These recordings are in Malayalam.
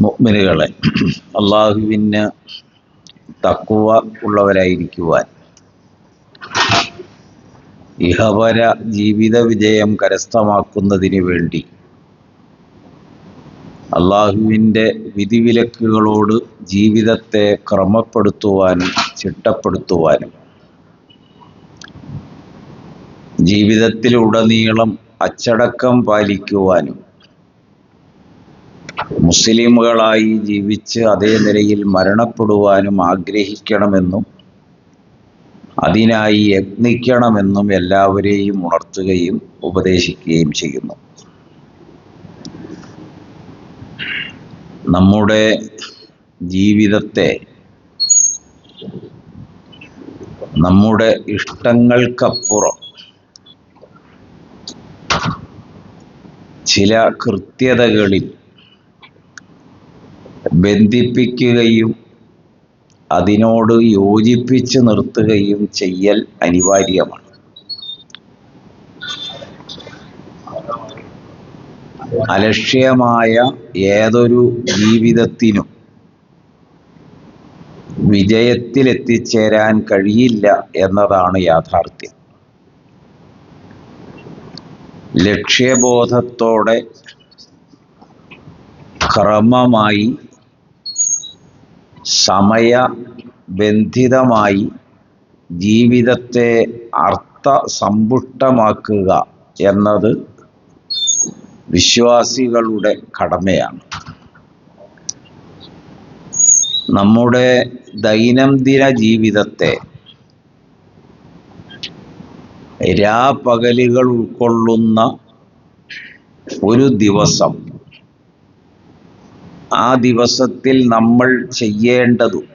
മുഅ്മിനുകളെ, അള്ളാഹുവിന് തഖ്വ ഉള്ളവരായിരിക്കുവാൻ, ഇഹപര ജീവിത വിജയം കരസ്ഥമാക്കുന്നതിന് വേണ്ടി അള്ളാഹുവിൻ്റെ വിധിവിലക്കുകളോട് ജീവിതത്തെ ക്രമപ്പെടുത്തുവാനും ചിട്ടപ്പെടുത്തുവാനും, ജീവിതത്തിലുടനീളം അച്ചടക്കം പാലിക്കുവാനും, മുസ്ലിമുകളായി ജീവിച്ച് അതേ നിലയിൽ മരണപ്പെടുവാനും ആഗ്രഹിക്കണമെന്നും അതിനായി യത്നിക്കണമെന്നും എല്ലാവരെയും ഉണർത്തുകയും ഉപദേശിക്കുകയും ചെയ്യുന്നു. നമ്മുടെ ജീവിതത്തെ നമ്മുടെ ഇഷ്ടങ്ങൾക്കപ്പുറം ചില കൃത്യതകളിൽ ബന്ധിപ്പിക്കുകയും അതിനോട് യോജിപ്പിച്ച് നിർത്തുകയും ചെയ്യൽ അനിവാര്യമാണ്. അലക്ഷ്യമായ ഏതൊരു ജീവിതത്തിനും വിജയത്തിലെത്തിച്ചേരാൻ കഴിയില്ല എന്നതാണ് യാഥാർത്ഥ്യം. ലക്ഷ്യബോധത്തോടെ ക്രമമായി സമയബന്ധിതമായി ജീവിതത്തെ അർത്ഥസമ്പുഷ്ടമാക്കുക എന്നത് വിശ്വാസികളുടെ കടമയാണ്. നമ്മുടെ ദൈനംദിന ജീവിതത്തെ രാപകലുകൾ ഉൾക്കൊള്ളുന്ന ഒരു ദിവസം, ആ ദിവസത്തിൽ നമ്മൾ ചെയ്യേണ്ടതും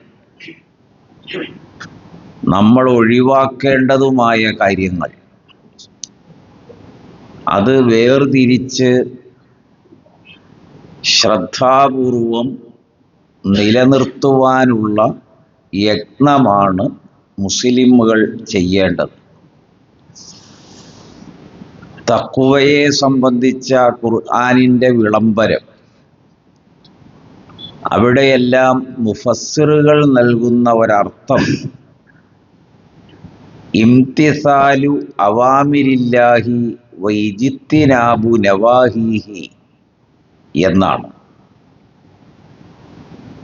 നമ്മൾ ഒഴിവാക്കേണ്ടതുമായ കാര്യങ്ങൾ അത് വേർതിരിച്ച് ശ്രദ്ധാപൂർവം നിലനിർത്തുവാനുള്ള യത്നമാണ് മുസ്ലിമുകൾ ചെയ്യേണ്ടത്. തഖ്വയെ സംബന്ധിച്ച ഖുർആനിൻ്റെ വിളംബരം അവിടെയെല്ലാം മുഫസ്സിറുകൾ നൽകുന്ന ഒരർത്ഥം ഇംതിസാലു അവാമിരില്ലാഹി വഇജ്തിനാബു നവാഹിഹി എന്നാണ്.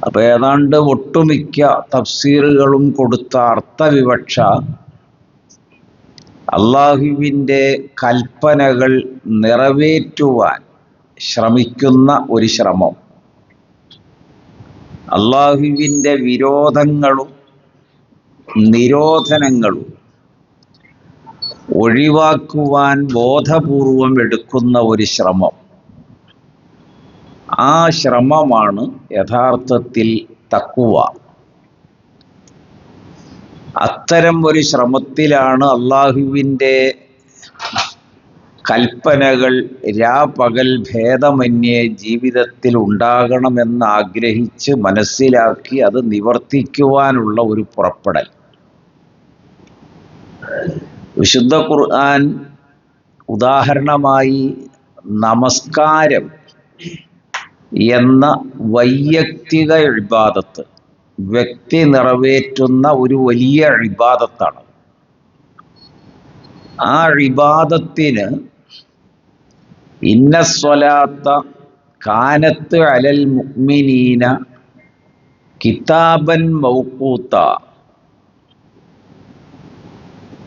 അപ്പോൾ ഏതാണ്ട് ഒട്ടുമിക്ക തഫ്സീറുകളും കൊടുത്ത അർത്ഥവിവക്ഷ അള്ളാഹുവിൻ്റെ കൽപ്പനകൾ നിറവേറ്റുവാൻ ശ്രമിക്കുന്ന ഒരു ശ്രമം, അള്ളാഹുവിൻ്റെ വിരോധങ്ങളും നിരോധനങ്ങളും ഒഴിവാക്കുവാൻ ബോധപൂർവം എടുക്കുന്ന ഒരു ശ്രമം, ആ ശ്രമമാണ് യഥാർത്ഥത്തിൽ തഖ്വ. അത്തരം ഒരു ശ്രമത്തിലാണ് അള്ളാഹുവിൻ്റെ കൽപ്പനകൾ രാപകൽ ഭേദമന്യേ ജീവിതത്തിൽ ഉണ്ടാകണമെന്ന് ആഗ്രഹിച്ച് മനസ്സിലാക്കി അത് നിവർത്തിക്കുവാനുള്ള ഒരു പുറപ്പെടൽ. വിശുദ്ധ ഖുർആൻ ഉദാഹരണമായി നമസ്കാരം എന്ന വൈയക്തിക ഇബാദത്ത്, വ്യക്തി നിറവേറ്റുന്ന ഒരു വലിയ ഇബാദത്താണ്. ആ ഇബാദത്തിന് ഇന്ന സ്വലാത്ത കാനത്ത് അലൽ മുഅ്മിനീന കിതാബൻ മൗഖൂത്ത,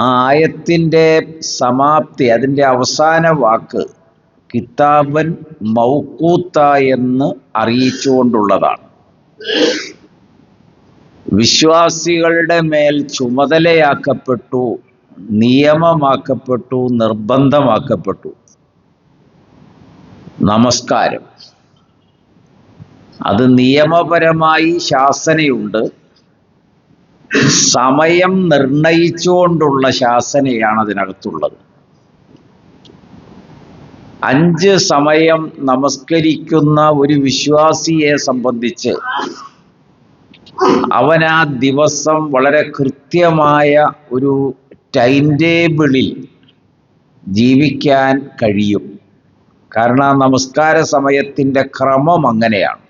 ആ ആയത്തിൻ്റെ സമാപ്തി, അതിൻ്റെ അവസാന വാക്ക് കിതാബൻ മൗഖൂത്ത എന്ന് അറിയിച്ചുകൊണ്ടുള്ളതാണ്. വിശ്വാസികളുടെ മേൽ ചുമതലയാക്കപ്പെട്ടു, നിയമമാക്കപ്പെട്ടു, നിർബന്ധമാക്കപ്പെട്ടു നമസ്കാരം. അത് നിയമപരമായി ശാസനയുണ്ട്, സമയം നിർണയിച്ചുകൊണ്ടുള്ള ശാസനയാണ് അതിനകത്തുള്ളത്. 5 സമയം നമസ്കരിക്കുന്ന ഒരു വിശ്വാസിയെ സംബന്ധിച്ച് അവൻ ആ ദിവസം വളരെ കൃത്യമായ ഒരു ടൈം ടേബിളിൽ ജീവിക്കാൻ കഴിയും. കാരണം ആ നമസ്കാര സമയത്തിന്റെ ക്രമം അങ്ങനെയാണ്.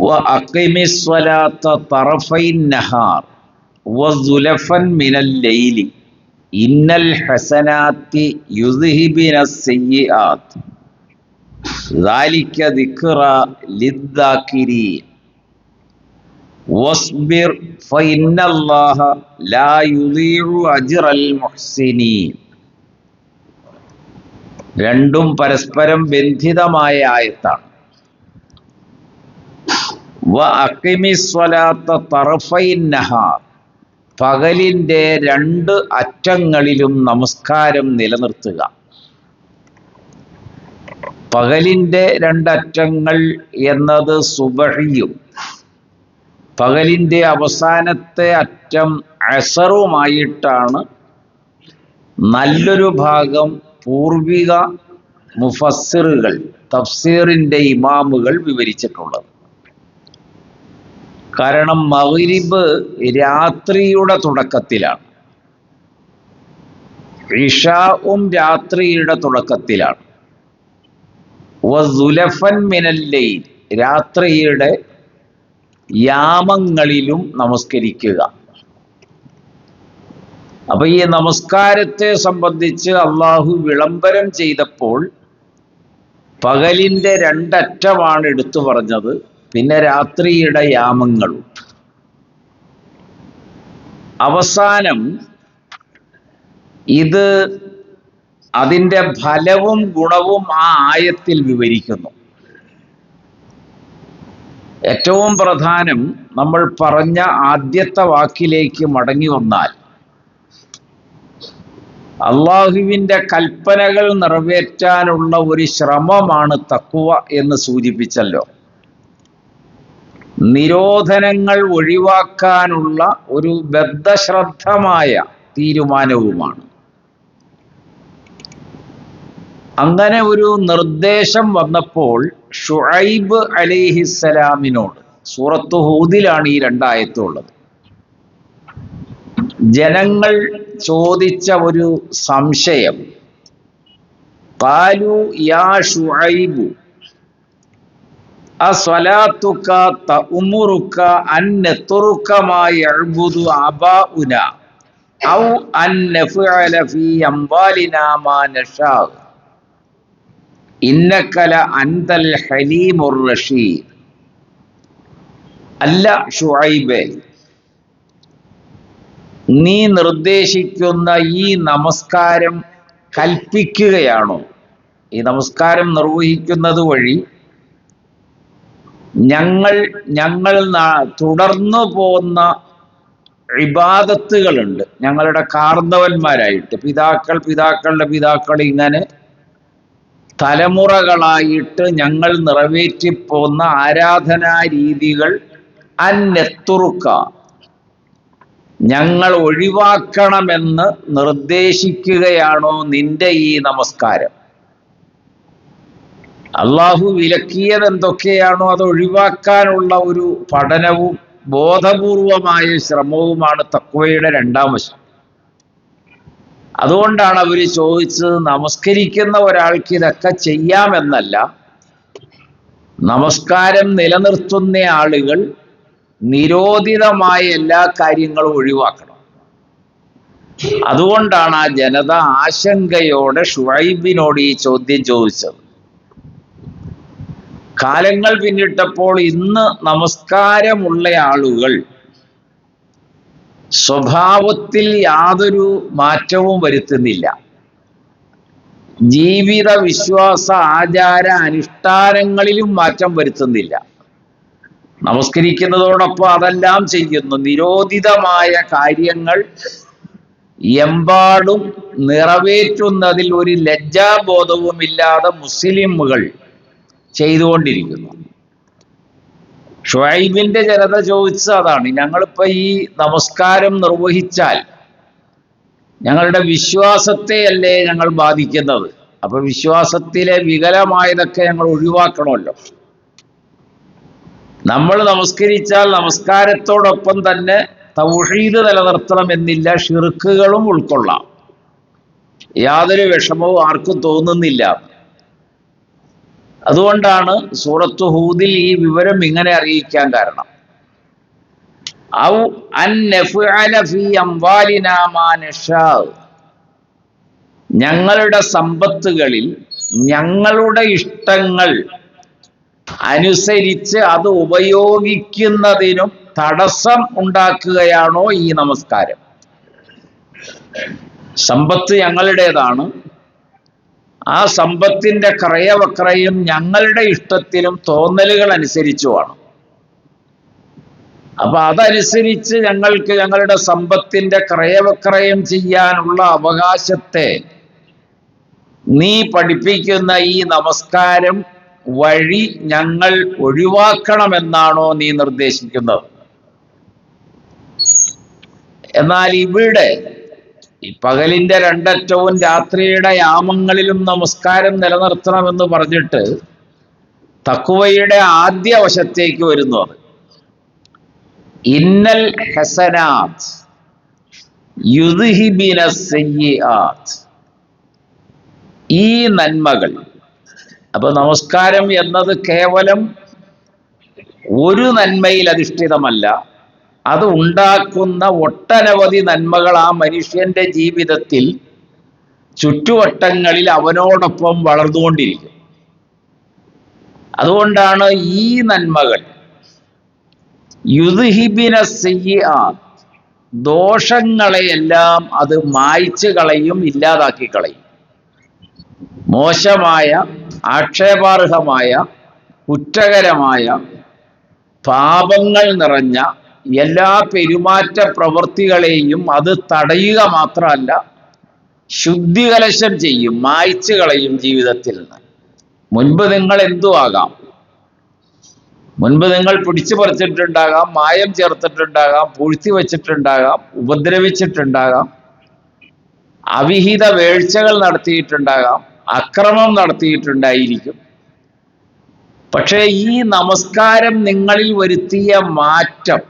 വഅഖിമിസ്സലാത്ത തറഫൈൻ നഹാർ വസുലഫൻ മിനൽ ലൈലി ഇന്നൽ ഹസനാത്തി യുദ്ഹിബിനസ്സയ്യിആത്ത് ദാലിക ദിക്റ ലിദ്ദാകിരീൻ വസ്ബിർ ഫഇന്നല്ലാഹ ലാ യുളീഉ അജ്റൽ മുഹ്സിനീൻ. രണ്ടും പരസ്പരം ബന്ധിതമായ ആയത്താണ്. വഅഖിമിസ്സലാത്ത തറഫൈൻ നഹാർ, പകലിൻ്റെ രണ്ട് അറ്റങ്ങളിലും നമസ്കാരം നിലനിർത്തുക. പകലിൻ്റെ രണ്ടറ്റങ്ങൾ എന്നത് സുബഹിയും പകലിൻ്റെ അവസാനത്തെ അറ്റം അസറുമായിട്ടാണ് നല്ലൊരു ഭാഗം പൂർവിക മുഫസ്സിറുകൾ, തഫ്സീറിൻ്റെ ഇമാമുകൾ വിവരിച്ചിട്ടുള്ളത്. കാരണം മഗ്രിബ് രാത്രിയുടെ തുടക്കത്തിലാണ്, ഇശാഉം രാത്രിയുടെ തുടക്കത്തിലാണ്. വസുലഫൻ മിനൽ ലൈൽ, രാത്രിയുടെ യാമങ്ങളിലും നമസ്കരിക്കുക. അപ്പൊ ഈ നമസ്കാരത്തെ സംബന്ധിച്ച് അള്ളാഹു വിളംബരം ചെയ്തപ്പോൾ പകലിൻ്റെ രണ്ടറ്റമാണ് എടുത്തു പറഞ്ഞത്, പിന്നെ രാത്രിയുടെ യാമങ്ങളും. അവസാനം ഇത് അതിൻ്റെ ഫലവും ഗുണവും ആ ആയത്തിൽ വിവരിക്കുന്നു. ഏറ്റവും പ്രധാനം, നമ്മൾ പറഞ്ഞ ആദ്യത്തെ വാക്കിലേക്ക് മടങ്ങി വന്നാൽ അള്ളാഹുവിൻ്റെ കൽപ്പനകൾ നിറവേറ്റാനുള്ള ഒരു ശ്രമമാണ് തഖ്വ എന്ന് സൂചിപ്പിച്ചല്ലോ. നിരോധനങ്ങൾ ഒഴിവാക്കാനുള്ള ഒരു ബദ്ധശ്രദ്ധമായ തീരുമാനവുമാണ്. അങ്ങനെ ഒരു നിർദ്ദേശം വന്നപ്പോൾ ഷുഐബ് അലൈഹിസ്സലാമിനോട്, സൂറത്ത് ഹൂദിലാണ് ഈ രണ്ടായത്തുള്ളത്, ജനങ്ങൾ ചോദിച്ച ഒരു സംശയം, ഖാലു യാ ഷുഐബു അസ്വലാത്തുക തഉമുറുക അൻ നത്റുക മാ യഅ്ബുദു ആബാഉന ഔ അൻ നഫഅല ഫീ അംവാലിനാ മാ നശാ ഇന്നക ലഅൻതൽ ഹലീമുർ റഷീദ്. അല്ല ഷുഐബേ, നീ നിർദ്ദേശിക്കുന്ന ഈ നമസ്കാരം കൽപ്പിക്കുകയാണോ? ഈ നമസ്കാരം നിർവഹിക്കുന്നത് വഴി ഞങ്ങൾ തുടർന്നു പോന്ന ഇബാദത്തുകളുണ്ട്, ഞങ്ങളുടെ കാർന്നവന്മാരായിട്ട്, പിതാക്കളുടെ പിതാക്കൾ, ഇങ്ങനെ തലമുറകളായിട്ട് ഞങ്ങൾ നിറവേറ്റിപ്പോന്ന ആരാധനാ രീതികൾ അന്നെത്തുറുക്ക, ഞങ്ങൾ ഒഴിവാക്കണമെന്ന് നിർദ്ദേശിക്കുകയാണോ നിന്റെ ഈ നമസ്കാരം? അള്ളാഹു വിലക്കിയത് എന്തൊക്കെയാണോ അത് ഒഴിവാക്കാനുള്ള ഒരു പഠനവും ബോധപൂർവമായ ശ്രമവുമാണ് തഖ്വയുടെ രണ്ടാം വശം. അതുകൊണ്ടാണ് അവർ ചോദിച്ചത്, നമസ്കരിക്കുന്ന ഒരാൾക്ക് ഇതൊക്കെ ചെയ്യാമെന്നല്ല, നമസ്കാരം നിലനിർത്തുന്ന ആളുകൾ നിരോധിതമായ എല്ലാ കാര്യങ്ങളും ഒഴിവാക്കണം. അതുകൊണ്ടാണ് ആ ജനത ആശങ്കയോടെ ഷുഐബിനോട് ഈ ചോദ്യം ചോദിച്ചത്. കാലങ്ങൾ പിന്നിട്ടപ്പോൾ ഇന്ന് നമസ്കാരമുള്ള ആളുകൾ സ്വഭാവത്തിൽ യാതൊരു മാറ്റവും വരുത്തുന്നില്ല. ജീവിത വിശ്വാസ ആചാര അനുഷ്ഠാനങ്ങളിലും മാറ്റം വരുത്തുന്നില്ല. നമസ്കരിക്കുന്നതോടൊപ്പം അതെല്ലാം ചെയ്യുന്നു. നിരോധിതമായ കാര്യങ്ങൾ എമ്പാടും നിറവേറ്റുന്നതിൽ ഒരു ലജ്ജാബോധവുമില്ലാതെ മുസ്ലിമുകൾ ചെയ്തുകൊണ്ടിരിക്കുന്നു. ഷുഐബിന്റെ ജനത ചോദിച്ചത് അതാണ്. ഞങ്ങളിപ്പോൾ ഈ നമസ്കാരം നിർവഹിച്ചാൽ ഞങ്ങളുടെ വിശ്വാസത്തെയല്ലേ ഞങ്ങൾ ബാധിക്കുന്നത്? അപ്പൊ വിശ്വാസത്തിലെ വികലമായതൊക്കെ ഞങ്ങൾ ഒഴിവാക്കണമല്ലോ. നമ്മൾ നമസ്കരിച്ചാൽ നമസ്കാരത്തോടൊപ്പം തന്നെ തൗഹീദ് നിലനിർത്തണമെന്നില്ല, ഷിർക്കുകളും ഉൾക്കൊള്ളാം. യാതൊരു വിഷമവും ആർക്കും തോന്നുന്നില്ല. അതുകൊണ്ടാണ് സൂറത്ത് ഹൂദിൽ ഈ വിവരം ഇങ്ങനെ അറിയിക്കാൻ കാരണം. ഔ അൻ നഫ്അല ഫീ അംവാലിനാ മാ നശാ, ഞങ്ങളുടെ സമ്പത്തുകളിൽ ഞങ്ങളുടെ ഇഷ്ടങ്ങൾ അനുസരിച്ച് അത് ഉപയോഗിക്കുന്നതിനും തടസ്സം ഉണ്ടാക്കുകയാണോ ഈ നമസ്കാരം? സമ്പത്ത് ഞങ്ങളുടേതാണ്, ആ സമ്പത്തിന്റെ ക്രയവക്രയം ഞങ്ങളുടെ ഇഷ്ടത്തിനും തോന്നലുകൾ അനുസരിച്ചുമാണ്. അപ്പൊ അതനുസരിച്ച് ഞങ്ങൾക്ക് ഞങ്ങളുടെ സമ്പത്തിന്റെ ക്രയവക്രയം ചെയ്യാനുള്ള അവകാശത്തെ നീ പഠിപ്പിക്കുന്ന ഈ നമസ്കാരം വഴി ഞങ്ങൾ ഒഴിവാക്കണമെന്നാണോ നീ നിർദ്ദേശിക്കുന്നത്? എന്നാൽ ഇവിടെ ഈ പകലിന്റെ രണ്ടറ്റവും രാത്രിയുടെ യാമങ്ങളിലും നമസ്കാരം നിലനിർത്തണമെന്ന് പറഞ്ഞിട്ട് തഖ്വയുടെ ആദ്യ വശത്തേക്ക് വരുന്നത്, ഇന്നൽ ഹസനാത്ത് യുദ്ഹിബിന സയ്യിആത്ത്, ഈ നന്മകൾ. അപ്പൊ നമസ്കാരം എന്നത് കേവലം ഒരു നന്മയിൽ അധിഷ്ഠിതമല്ല, അത് ഉണ്ടാക്കുന്ന ഒട്ടനവധി നന്മകൾ ആ മനുഷ്യന്റെ ജീവിതത്തിൽ ചുറ്റുവട്ടങ്ങളിൽ അവനോടൊപ്പം വളർന്നുകൊണ്ടിരിക്കും. അതുകൊണ്ടാണ് ഈ നന്മകൾ യുദ്ഹിബിന സയ്യിആത്ത്, ദോഷങ്ങളെയെല്ലാം അത് മായ്ച്ചു കളയും, ഇല്ലാതാക്കി കളയും. മോശമായ, ആക്ഷേപാർഹമായ, കുറ്റകരമായ, പാപങ്ങൾ നിറഞ്ഞ എല്ലാ പെരുമാറ്റ പ്രവൃത്തികളെയും അത് തടയുക മാത്രമല്ല, ശുദ്ധികലശം ചെയ്യും, മായ്ച്ചു കളയും ജീവിതത്തിൽ നിന്ന്. മുൻപ് നിങ്ങൾ എന്തു ആകാം, മുൻപ് നിങ്ങൾ പിടിച്ചു പറിച്ചിട്ടുണ്ടാകാം, മായം ചേർത്തിട്ടുണ്ടാകാം, പൂഴ്ത്തി വച്ചിട്ടുണ്ടാകാം, ഉപദ്രവിച്ചിട്ടുണ്ടാകാം, അവിഹിത വേഴ്ചകൾ നടത്തിയിട്ടുണ്ടാകാം, അക്രമം നടത്തിയിട്ടുണ്ടായിരിക്കും. പക്ഷേ ഈ നമസ്കാരം നിങ്ങളിൽ വരുത്തിയ മാറ്റം,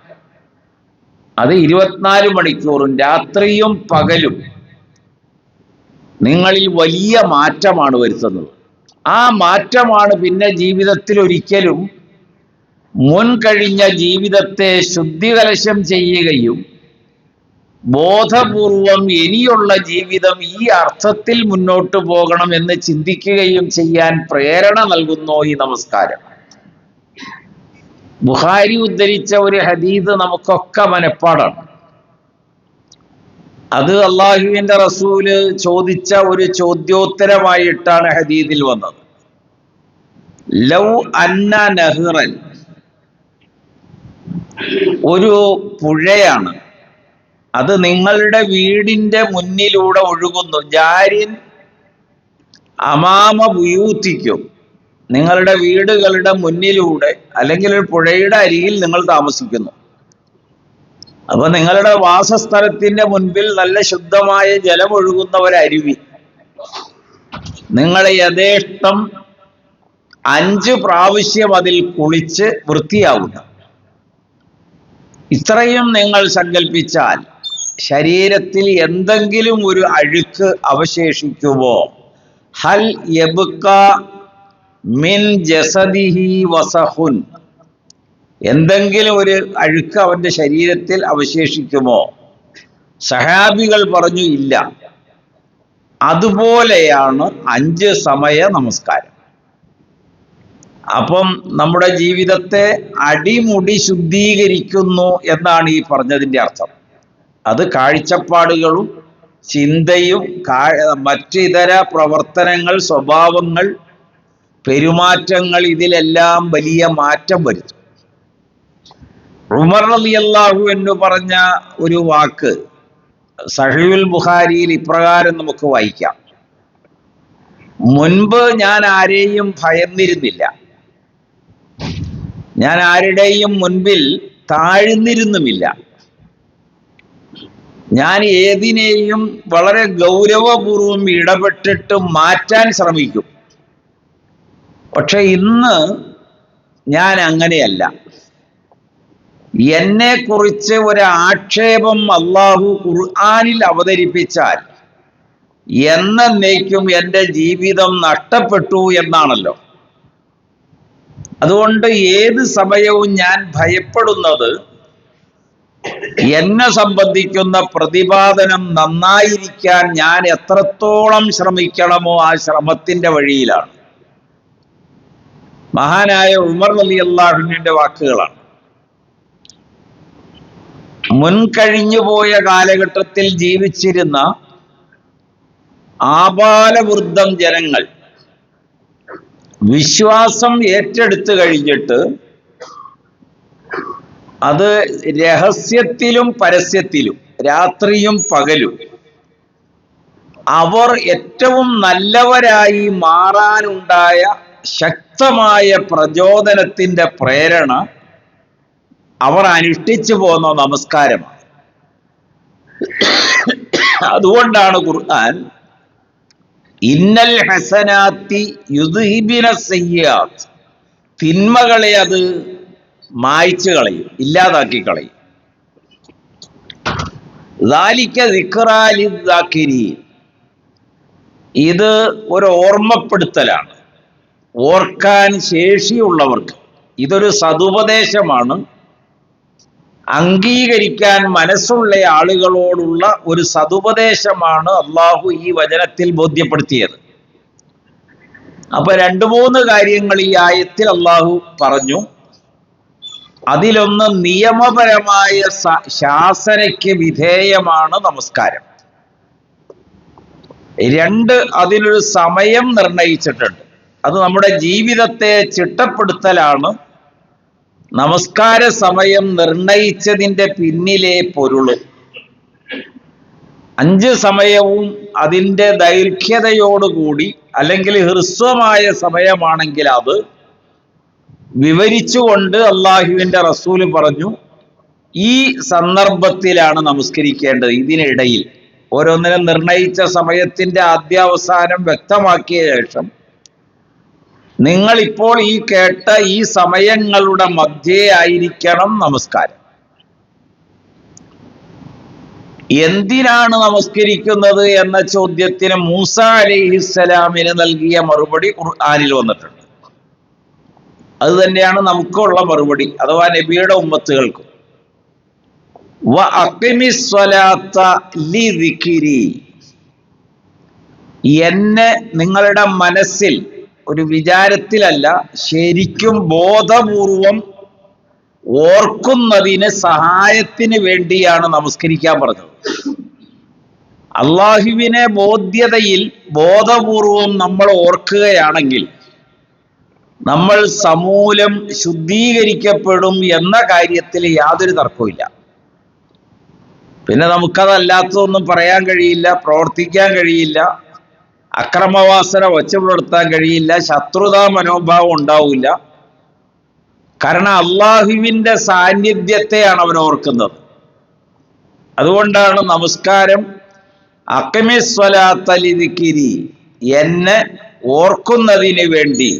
അത് 24 മണിക്കൂറും രാത്രിയും പകലും നിങ്ങളിൽ വലിയ മാറ്റമാണ് വരുത്തുന്നത്. ആ മാറ്റമാണ് പിന്നെ ജീവിതത്തിൽ ഒരിക്കലും മുൻകഴിഞ്ഞ ജീവിതത്തെ ശുദ്ധികലശം ചെയ്യുകയും ബോധപൂർവം ഇനിയുള്ള ജീവിതം ഈ അർത്ഥത്തിൽ മുന്നോട്ട് പോകണം എന്ന് ചിന്തിക്കുകയും ചെയ്യാൻ പ്രേരണ നൽകുന്നു ഈ നമസ്കാരം. ബുഖാരി ഉദ്ധരിച്ച ഒരു ഹദീസ് നമുക്കൊക്കെ മനപ്പാടാണ്. അത് അള്ളാഹുവിന്റെ റസൂല് ചോദിച്ച ഒരു ചോദ്യോത്തരമായിട്ടാണ് ഹദീസിൽ വന്നത്. ലൗ അന്ന നഹ്റൻ, ഒരു പുഴയാണ്, അത് നിങ്ങളുടെ വീടിന്റെ മുന്നിലൂടെ ഒഴുകുന്നു. ജാരിൻ അമാമ ബുയൂത്തിക്കും, നിങ്ങളുടെ വീടുകളുടെ മുന്നിലൂടെ, അല്ലെങ്കിൽ ഒരു പുഴയുടെ അരികിൽ നിങ്ങൾ താമസിക്കുന്നു. അപ്പൊ നിങ്ങളുടെ വാസസ്ഥലത്തിന്റെ മുൻപിൽ നല്ല ശുദ്ധമായ ജലം ഒഴുകുന്ന ഒരു അരുവി, നിങ്ങൾ യഥേഷ്ടം 5 പ്രാവശ്യം അതിൽ കുളിച്ച് വൃത്തിയാവുന്നു. ഇത്രയും നിങ്ങൾ സങ്കല്പിച്ചാൽ ശരീരത്തിൽ എന്തെങ്കിലും ഒരു അഴുക്ക് അവശേഷിക്കുമോ? ഹൽ യബ്ക മിൻ ജസദിഹി വസഹുൻ, എന്തെങ്കിലും ഒരു അഴുക്ക് അവന്റെ ശരീരത്തിൽ അവശേഷിക്കുമോ? സഹാബികൾ പറഞ്ഞു ഇല്ല. അതുപോലെയാണ് 5 സമയ നമസ്കാരം. അപ്പം നമ്മുടെ ജീവിതത്തെ അടിമുടി ശുദ്ധീകരിക്കുന്നു എന്നാണ് ഈ പറഞ്ഞതിൻ്റെ അർത്ഥം. അത് കാഴ്ചപ്പാടുകളും ചിന്തയും മറ്റിതര പ്രവർത്തനങ്ങൾ, സ്വഭാവങ്ങൾ, പെരുമാറ്റങ്ങൾ, ഇതിലെല്ലാം വലിയ മാറ്റം വരുത്തും. ഉമർ റളിയല്ലാഹു അൻഹു പറഞ്ഞ ഒരു വാക്ക് സഹീഹുൽ ബുഖാരിയിൽ ഇപ്രകാരം നമുക്ക് വായിക്കാം: മുൻപ് ഞാൻ ആരെയും ഭയന്നിരുന്നില്ല, ഞാൻ ആരുടെയും മുൻപിൽ താഴ്ന്നിരുന്നുമില്ല, ഞാൻ ഏതിനെയും വളരെ ഗൗരവപൂർവം ഇടപെട്ടിട്ട് മാറ്റാൻ ശ്രമിക്കും. പക്ഷെ ഇന്ന് ഞാൻ അങ്ങനെയല്ല. എന്നെക്കുറിച്ച് ഒരു ആക്ഷേപം അള്ളാഹു ഖുർആനിൽ അവതരിപ്പിച്ചാൽ എന്നേക്കും എൻ്റെ ജീവിതം നഷ്ടപ്പെട്ടു എന്നാണല്ലോ. അതുകൊണ്ട് ഏത് സമയവും ഞാൻ ഭയപ്പെടുന്നത് എന്നെ സംബന്ധിക്കുന്ന പ്രതിപാദനം നന്നായിരിക്കാൻ ഞാൻ എത്രത്തോളം ശ്രമിക്കണമോ ആ ശ്രമത്തിന്റെ വഴിയിലാണ്. മഹാനായ ഉമർ റളിയല്ലാഹു അൻഹുവിന്റെ വാക്കുകളാണ്. മുൻകഴിഞ്ഞുപോയ കാലഘട്ടത്തിൽ ജീവിച്ചിരുന്ന ആബാലവൃദ്ധം ജനങ്ങൾ വിശ്വാസം ഏറ്റെടുത്തു കഴിഞ്ഞിട്ട് അത് രഹസ്യത്തിലും പരസ്യത്തിലും രാത്രിയും പകലും അവർ ഏറ്റവും നല്ലവരായി മാറാനുണ്ടായ ശക്തമായ പ്രചോദനത്തിന്റെ പ്രേരണ അവർ അനുഷ്ഠിച്ചു പോന്ന നമസ്കാരമാണ്. അതുകൊണ്ടാണ് ഖുർആൻ ഇന്നൽ ഹസനാത്തി യുദ്ഹിബിന സയ്യാത്ത്, തിന്മകളെ അത് മായ്ച്ചു കളയും, ഇല്ലാതാക്കി കളയും. ദാലിക ദിക്റാ ലിദ്ദാകിരീൻ, ഇത് ഒരു ഓർമ്മപ്പെടുത്തലാണ് ഓർക്കാൻ ശേഷിയുള്ളവർക്ക്. ഇതൊരു സതുപദേശമാണ്, അംഗീകരിക്കാൻ മനസ്സുള്ള ആളുകളോടുള്ള ഒരു സതുപദേശമാണ് അള്ളാഹു ഈ വചനത്തിൽ ബോധ്യപ്പെടുത്തിയത്. അപ്പൊ 2-3 കാര്യങ്ങൾ ഈ ആയത്തിൽ അള്ളാഹു പറഞ്ഞു. അതിലൊന്ന്, നിയമപരമായ ശാസനയ്ക്ക് വിധേയമാണ് നമസ്കാരം. 2, അതിനൊരു സമയം നിർണയിച്ചിട്ടുണ്ട്. അത് നമ്മുടെ ജീവിതത്തെ ചിട്ടപ്പെടുത്തലാണ് നമസ്കാര സമയം നിർണയിച്ചതിൻ്റെ പിന്നിലെ പൊരുള്. 5 സമയവും അതിൻ്റെ ദൈർഘ്യതയോടുകൂടി അല്ലെങ്കിൽ ഹ്രസ്വമായ സമയമാണെങ്കിൽ അത് വിവരിച്ചുകൊണ്ട് അള്ളാഹുവിൻ്റെ റസൂല് പറഞ്ഞു, ഈ സന്ദർഭത്തിലാണ് നമസ്കരിക്കേണ്ടത്. ഇതിനിടയിൽ ഓരോന്നിനും നിർണയിച്ച സമയത്തിന്റെ ആദ്യാവസാനം വ്യക്തമാക്കിയ ശേഷം നിങ്ങൾ ഇപ്പോൾ ഈ കേട്ട ഈ സമയങ്ങളുടെ മധ്യേ ആയിരിക്കണം നമസ്കാരം. എന്തിനാണ് നമസ്കരിക്കുന്നത് എന്ന ചോദ്യത്തിന് മൂസ അലൈഹിസ്സലാമിന് നൽകിയ മറുപടി ഖുർആനിൽ വന്നിട്ടുണ്ട്. അത് തന്നെയാണ് നമുക്കുള്ള മറുപടി, അഥവാ നബിയുടെ ഉമ്മത്തുകൾക്കും. വ അഖിമിസ് സ്വലാത്ത ലിദിക്രി, എന്നെ നിങ്ങളുടെ മനസ്സിൽ ഒരു വിചാരത്തിലല്ല, ശരിക്കും ബോധപൂർവം ഓർക്കുന്നതിന് സഹായത്തിന് വേണ്ടിയാണ് നമസ്കരിക്കാൻ പറഞ്ഞത്. അള്ളാഹുവിനെ ബോധ്യതയിൽ ബോധപൂർവം നമ്മൾ ഓർക്കുകയാണെങ്കിൽ നമ്മൾ സമൂലം ശുദ്ധീകരിക്കപ്പെടും എന്ന കാര്യത്തിൽ യാതൊരു തർക്കവുമില്ല. പിന്നെ നമുക്കതല്ലാത്തതൊന്നും പറയാൻ കഴിയില്ല, പ്രവർത്തിക്കാൻ കഴിയില്ല, അക്രമവാസന ഒച്ചപ്പെടുത്താൻ കഴിയില്ല, ശത്രുതാ മനോഭാവം ഉണ്ടാവില്ല. കാരണം അള്ളാഹുവിൻ്റെ സാന്നിധ്യത്തെയാണ് അവൻ ഓർക്കുന്നത്. അതുകൊണ്ടാണ് നമസ്കാരം അഖിമിസ് സ്വലാത്ത ലിദിക്രി, എന്നെ ഓർക്കുന്നതിന് വേണ്ടി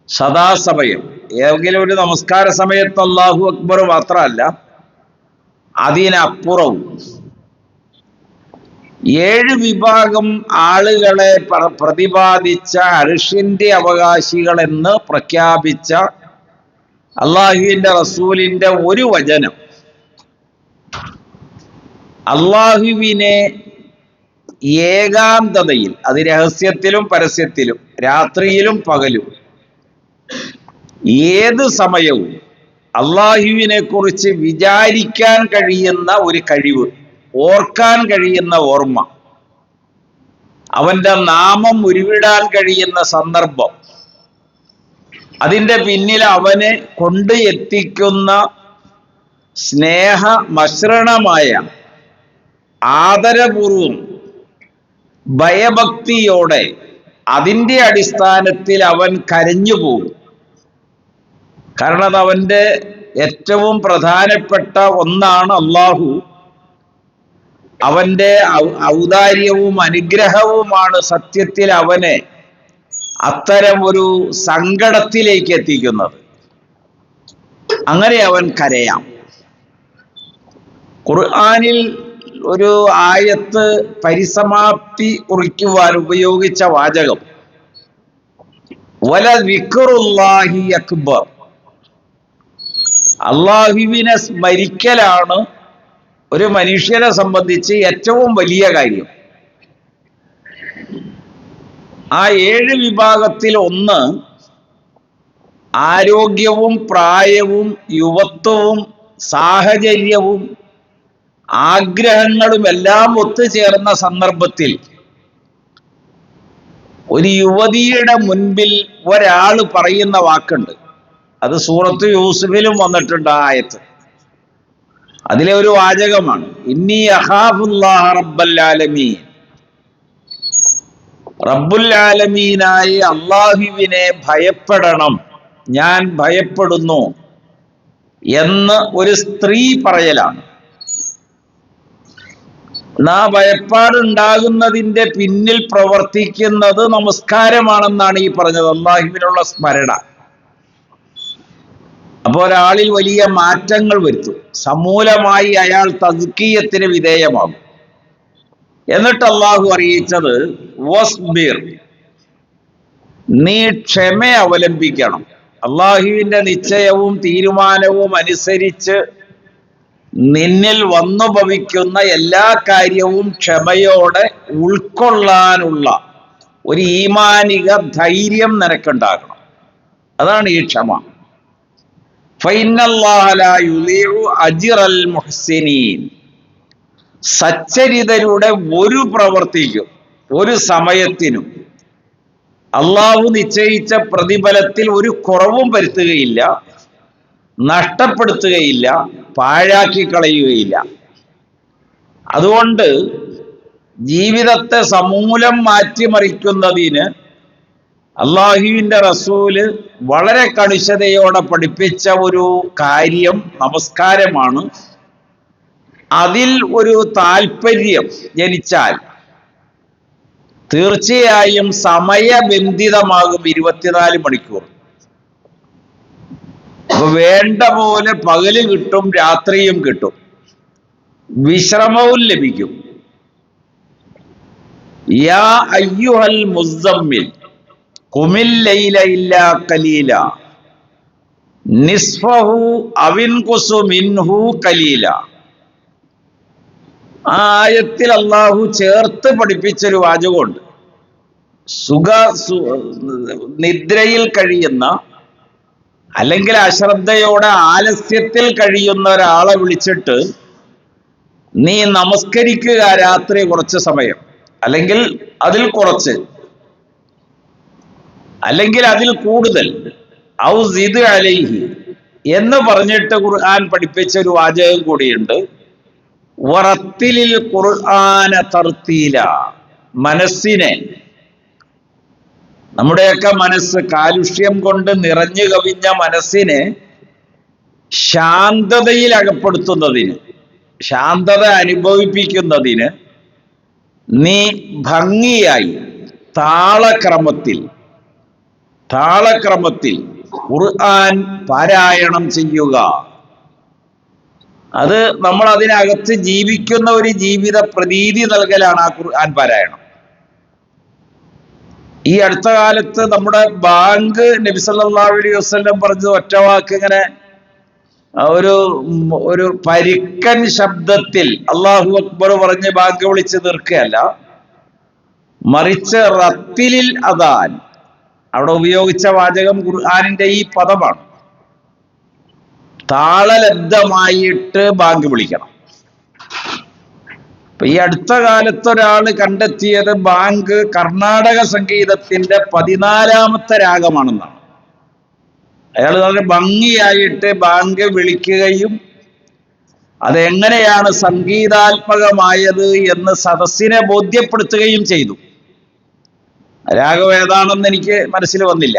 സദാസമയം. ഏതെങ്കിലും ഒരു നമസ്കാര സമയത്ത് അല്ലാഹു അക്ബർ മാത്രമല്ല, അതിനപ്പുറവും 7 വിഭാഗം ആളുകളെ പ്രതിപാദിച്ച അർശിന്റെ അവകാശികൾ എന്ന് പ്രഖ്യാപിച്ച അള്ളാഹുവിന്റെ റസൂലിന്റെ ഒരു വചനം അള്ളാഹുവിനെ ഏകാന്തതയിൽ, അത് രഹസ്യത്തിലും പരസ്യത്തിലും രാത്രിയിലും പകലും ഏത് സമയവും അള്ളാഹുവിനെ കുറിച്ച് വിചാരിക്കാൻ കഴിയുന്ന ഒരു കഴിവ്, ഓർക്കാൻ കഴിയുന്ന ഓർമ്മ, അവന്റെ നാമം ഉരുവിടാൻ കഴിയുന്ന സന്ദർഭം, അതിൻ്റെ പിന്നിൽ അവനെ കൊണ്ട് എത്തിക്കുന്ന സ്നേഹ മശ്രണമായ ആദരപൂർവം ഭയഭക്തിയോടെ അതിൻ്റെ അടിസ്ഥാനത്തിൽ അവൻ കരഞ്ഞു പോകും. കാരണം അത് അവൻ്റെ ഏറ്റവും പ്രധാനപ്പെട്ട ഒന്നാണ്. അള്ളാഹു അവൻ്റെ ഔദാര്യവും അനുഗ്രഹവുമാണ് സത്യത്തിൽ അവനെ അത്തരം ഒരു സങ്കടത്തിലേക്ക് എത്തിക്കുന്നത്. അങ്ങനെ അവൻ കരയാം. ഖുർആനിൽ ഒരു ആയത്ത് പരിസമാപ്തി കുറിക്കുവാൻ ഉപയോഗിച്ച വാചകം വല ദിക്റുല്ലാഹി അക്ബർ, അള്ളാഹുവിനെ സ്മരിക്കലാണ് ഒരു മനുഷ്യനെ സംബന്ധിച്ച് ഏറ്റവും വലിയ കാര്യം. ആ 7 വിഭാഗത്തിൽ ഒന്ന് ആരോഗ്യവും പ്രായവും യുവത്വവും സാഹചര്യവും ആഗ്രഹങ്ങളും എല്ലാം ഒത്തുചേർന്ന സന്ദർഭത്തിൽ ഒരു യുവതിയുടെ മുൻപിൽ ഒരാൾ പറയുന്ന വാക്കുണ്ട്. അത് സൂറത്ത് യൂസുഫിലും വന്നിട്ടുണ്ട്. ആ ആയത്ത് അതിലെ ഒരു വാചകമാണ്, ഇന്നി അഖാഫുല്ലാഹ റബ്ബൽ ആലമീൻ, റബ്ബുൽ ആലമീനായി അള്ളാഹുവിനെ ഭയപ്പെടണം, ഞാൻ ഭയപ്പെടുന്നു എന്ന് ഒരു സ്ത്രീ പറയലാണ്. ഭയപ്പാടുണ്ടാകുന്നതിന്റെ പിന്നിൽ പ്രവർത്തിക്കുന്നത് നമസ്കാരമാണെന്നാണ് ഈ പറഞ്ഞത്, അള്ളാഹുവിനുള്ള സ്മരണ. അപ്പോൾ ഒരാളിൽ വലിയ മാറ്റങ്ങൾ വരുത്തും, സമൂലമായി അയാൾ തസ്കിയത്തിന് വിധേയമാകും. എന്നിട്ട് അള്ളാഹു അറിയിച്ചത് വസ്ബിർ, നീ ക്ഷമ അവലംബിക്കണം. അള്ളാഹുവിന്റെ നിശ്ചയവും തീരുമാനവും അനുസരിച്ച് നിന്നിൽ വന്നു ഭവിക്കുന്ന എല്ലാ കാര്യവും ക്ഷമയോടെ ഉൾക്കൊള്ളാനുള്ള ഒരു ഈമാനിക ധൈര്യം നിനക്കുണ്ടാകണം. അതാണ് ഈ ക്ഷമ. ഫഇന്നല്ലാഹ ലാ യുളീഉ അജ്റൽ മുഹ്സിനീൻ, സച്ചരിതരുടെ ഒരു പ്രവൃത്തിക്കും ഒരു സമയത്തിനും അള്ളാഹു നിശ്ചയിച്ച പ്രതിഫലത്തിൽ ഒരു കുറവും വരുത്തുകയില്ല, നഷ്ടപ്പെടുത്തുകയില്ല, പാഴാക്കി കളയുകയില്ല. അതുകൊണ്ട് ജീവിതത്തെ സമൂലം മാറ്റിമറിക്കുന്നതിന് അള്ളാഹുവിന്റെ റസൂല് വളരെ കണിശതയോടെ പഠിപ്പിച്ച ഒരു കാര്യം നമസ്കാരമാണ്. അതിൽ ഒരു താല്പര്യം ജനിച്ചാൽ തീർച്ചയായും സമയബന്ധിതമാകും 24 മണിക്കൂർ. അപ്പൊ വേണ്ട പോലെ പകല് കിട്ടും, രാത്രിയും കിട്ടും, വിശ്രമവും ലഭിക്കും. യാ അയ്യുഹൽ മുസ്സമ്മിൽ ഖുമിൽ ലൈല ഇല്ലാ ഖലീല നിസ്ഫഹു അവിൻഖുസു മിൻഹു ഖലീല. ആ ആയത്തിൽ അള്ളാഹു ചേർത്ത് പഠിപ്പിച്ചൊരു വാചകമുണ്ട്. നിദ്രയിൽ കഴിയുന്ന അല്ലെങ്കിൽ അശ്രദ്ധയോടെ ആലസ്യത്തിൽ കഴിയുന്ന ഒരാളെ വിളിച്ചിട്ട് നീ നമസ്കരിക്കുക രാത്രി കുറച്ച് സമയം, അല്ലെങ്കിൽ അതിൽ കുറച്ച്, അല്ലെങ്കിൽ അതിൽ കൂടുതൽ, ഔ സിദ് അലൈഹി എന്ന് പറഞ്ഞിട്ട് ഖുർആൻ പഠിപ്പിച്ച ഒരു വാചകം കൂടിയുണ്ട്, വറത്തിലിൽ ഖുർആന തർത്തീല. മനസ്സിനെ, നമ്മുടെയൊക്കെ മനസ്സ് കാലുഷ്യം കൊണ്ട് നിറഞ്ഞു കവിഞ്ഞ മനസ്സിനെ ശാന്തതയിൽ അകപ്പെടുത്തുന്നതിന്, ശാന്തത അനുഭവിപ്പിക്കുന്നതിന് നീ ഭംഗിയായി താളക്രമത്തിൽ ഖുർആൻ പാരായണം ചെയ്യുക. അത് നമ്മൾ അതിനകത്ത് ജീവിക്കുന്ന ഒരു ജീവിത പ്രതീതി നൽകലാണ് ആ ഖുർആൻ പാരായണം. ഈ അടുത്ത കാലത്ത് നമ്മുടെ ബാങ്ക് നബി സല്ലല്ലാഹു അലൈഹി വസല്ലം പറഞ്ഞത് ഒറ്റ വാക്ക് ഇങ്ങനെ ഒരു പരിക്കൻ ശബ്ദത്തിൽ അല്ലാഹു അക്ബർ പറഞ്ഞ് ബാങ്ക് വിളിച്ച് തീർക്കുകയല്ല, മറിച്ച് റത്തിലിൽ അദാൻ, അവിടെ ഉപയോഗിച്ച വാചകം ഖുർആനിന്റെ ഈ പദമാണ്. താളലബ്ധമായിട്ട് ബാങ്ക് വിളിക്കണം. അപ്പൊ ഈ അടുത്ത കാലത്ത് ഒരാൾ കണ്ടെത്തിയത് ബാങ്ക് കർണാടക സംഗീതത്തിന്റെ 14ാമത്തെ രാഗമാണെന്നാണ്. അയാൾ വളരെ ഭംഗിയായിട്ട് ബാങ്ക് വിളിക്കുകയും അതെങ്ങനെയാണ് സംഗീതാത്മകമായത് എന്ന് സദസ്സിനെ ബോധ്യപ്പെടുത്തുകയും ചെയ്തു. രാഗം ഏതാണെന്ന് എനിക്ക് മനസ്സിൽ വന്നില്ല.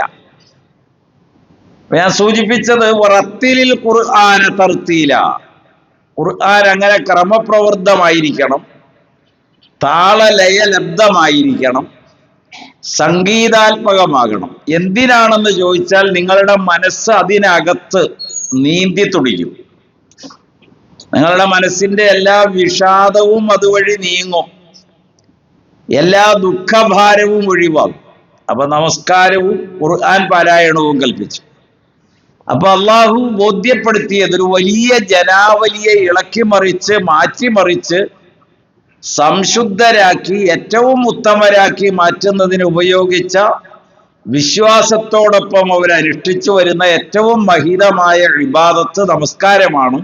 ഞാൻ സൂചിപ്പിച്ചത് റത്തിലിൽ ഖുർആന തർത്തീല, ഖുർആൻ അങ്ങനെ ക്രമപ്രവൃത്തമായിരിക്കണം, താളലയലബ്ധമായിരിക്കണം, സംഗീതാത്മകമാകണം. എന്തിനാണെന്ന് ചോദിച്ചാൽ നിങ്ങളുടെ മനസ്സ് അതിനകത്ത് നീന്തി തുടിക്കും. നിങ്ങളുടെ മനസ്സിന്റെ എല്ലാ വിഷാദവും അതുവഴി നീങ്ങും, എല്ലാ ദുഃഖഭാരവും ഒഴിവാകും. അപ്പൊ നമസ്കാരവും ഖുർആൻ പാരായണവും കൽപ്പിച്ചു. അപ്പൊ അള്ളാഹു ബോധ്യപ്പെടുത്തിയത് ഒരു വലിയ ജനാവലിയെ ഇളക്കിമറിച്ച് മാറ്റിമറിച്ച് സംശുദ്ധരാക്കി ഏറ്റവും ഉത്തമരാക്കി മാറ്റുന്നതിന് ഉപയോഗിച്ച വിശ്വാസത്തോടൊപ്പം അവരനുഷ്ഠിച്ചു വരുന്ന ഏറ്റവും മഹിതമായ ഇബാദത്ത് നമസ്കാരമാണ്.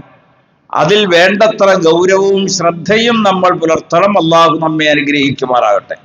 അതിൽ വേണ്ടത്ര ഗൗരവവും ശ്രദ്ധയും നമ്മൾ പുലർത്തണം. അള്ളാഹു നമ്മെ അനുഗ്രഹിക്കുമാറാകട്ടെ.